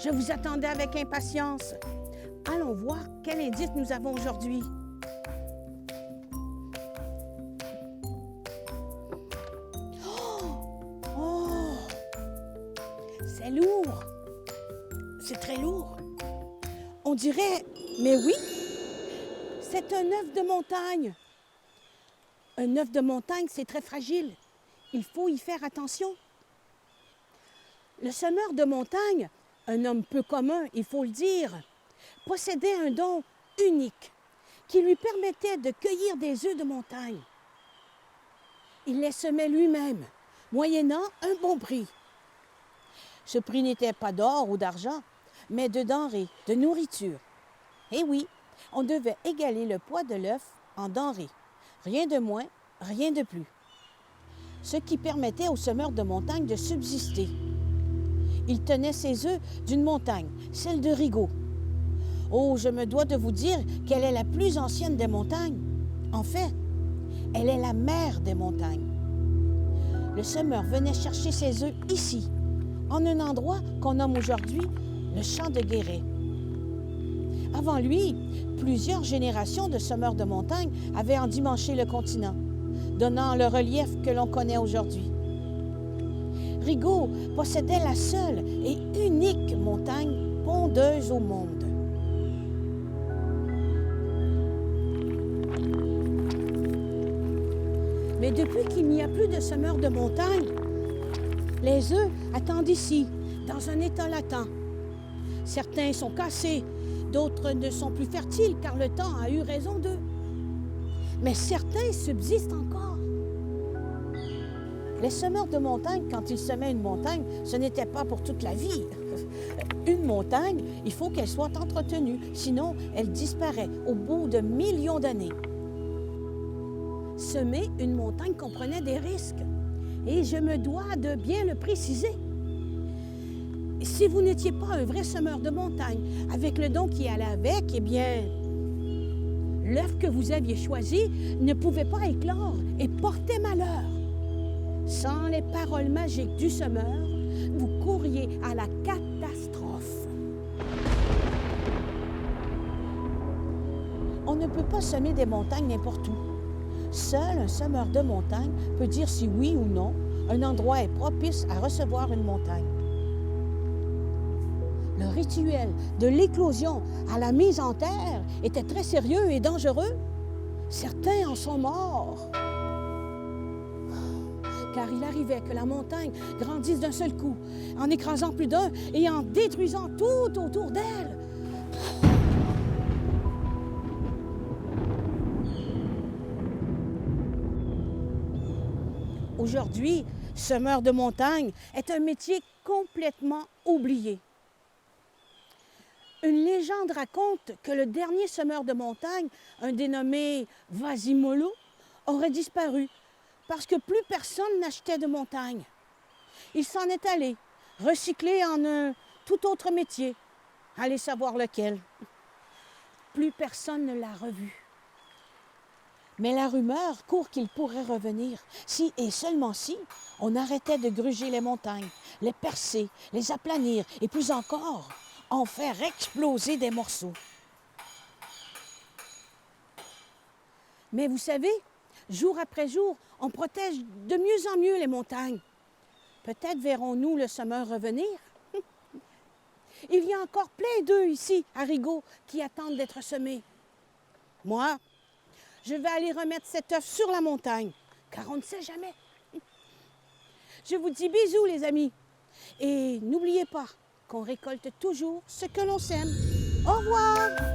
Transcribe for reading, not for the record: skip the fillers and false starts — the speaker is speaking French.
Je vous attendais avec impatience. Allons voir quel indice nous avons aujourd'hui. Oh! C'est lourd. C'est très lourd. On dirait, mais oui, c'est un œuf de montagne. Un œuf de montagne, c'est très fragile. Il faut y faire attention. Le semeur de montagne, un homme peu commun, il faut le dire, possédait un don unique qui lui permettait de cueillir des œufs de montagne. Il les semait lui-même, moyennant un bon prix. Ce prix n'était pas d'or ou d'argent, mais de denrées, de nourriture. Et oui, on devait égaler le poids de l'œuf en denrées. Rien de moins, rien de plus. Ce qui permettait au semeur de montagne de subsister. Il tenait ses œufs d'une montagne, celle de Rigaud. Oh, je me dois de vous dire qu'elle est la plus ancienne des montagnes. En fait, elle est la mère des montagnes. Le semeur venait chercher ses œufs ici, en un endroit qu'on nomme aujourd'hui le champ de Guéret. Avant lui, plusieurs générations de semeurs de montagne avaient endimanché le continent, donnant le relief que l'on connaît aujourd'hui. Rigaud possédait la seule et unique montagne pondeuse au monde. Mais depuis qu'il n'y a plus de semeurs de montagne, les œufs attendent ici, dans un état latent. Certains sont cassés, d'autres ne sont plus fertiles car le temps a eu raison d'eux. Mais certains subsistent encore. Les semeurs de montagne, quand ils semaient une montagne, ce n'était pas pour toute la vie. Une montagne, il faut qu'elle soit entretenue, sinon elle disparaît au bout de millions d'années. Semer une montagne comprenait des risques, et je me dois de bien le préciser. Si vous n'étiez pas un vrai semeur de montagne, avec le don qui allait avec, eh bien, l'œuf que vous aviez choisi ne pouvait pas éclore et porter malheur. Sans les paroles magiques du semeur, vous courriez à la catastrophe. On ne peut pas semer des montagnes n'importe où. Seul un semeur de montagne peut dire si oui ou non un endroit est propice à recevoir une montagne. Le rituel de l'éclosion à la mise en terre était très sérieux et dangereux. Certains en sont morts. Car il arrivait que la montagne grandisse d'un seul coup, en écrasant plus d'un et en détruisant tout autour d'elle. Aujourd'hui, semeur de montagne est un métier complètement oublié. Une légende raconte que le dernier semeur de montagne, un dénommé Vasimolo, aurait disparu parce que plus personne n'achetait de montagne. Il s'en est allé, recyclé en un tout autre métier. Allez savoir lequel. Plus personne ne l'a revu. Mais la rumeur court qu'il pourrait revenir, si et seulement si on arrêtait de gruger les montagnes, les percer, les aplanir et plus encore, en faire exploser des morceaux. Mais vous savez, jour après jour, on protège de mieux en mieux les montagnes. Peut-être verrons-nous le semeur revenir. Il y a encore plein d'œufs ici, à Rigaud, qui attendent d'être semés. Moi, je vais aller remettre cet œuf sur la montagne, car on ne sait jamais. Je vous dis bisous, les amis. Et n'oubliez pas qu'on récolte toujours ce que l'on sème. Au revoir!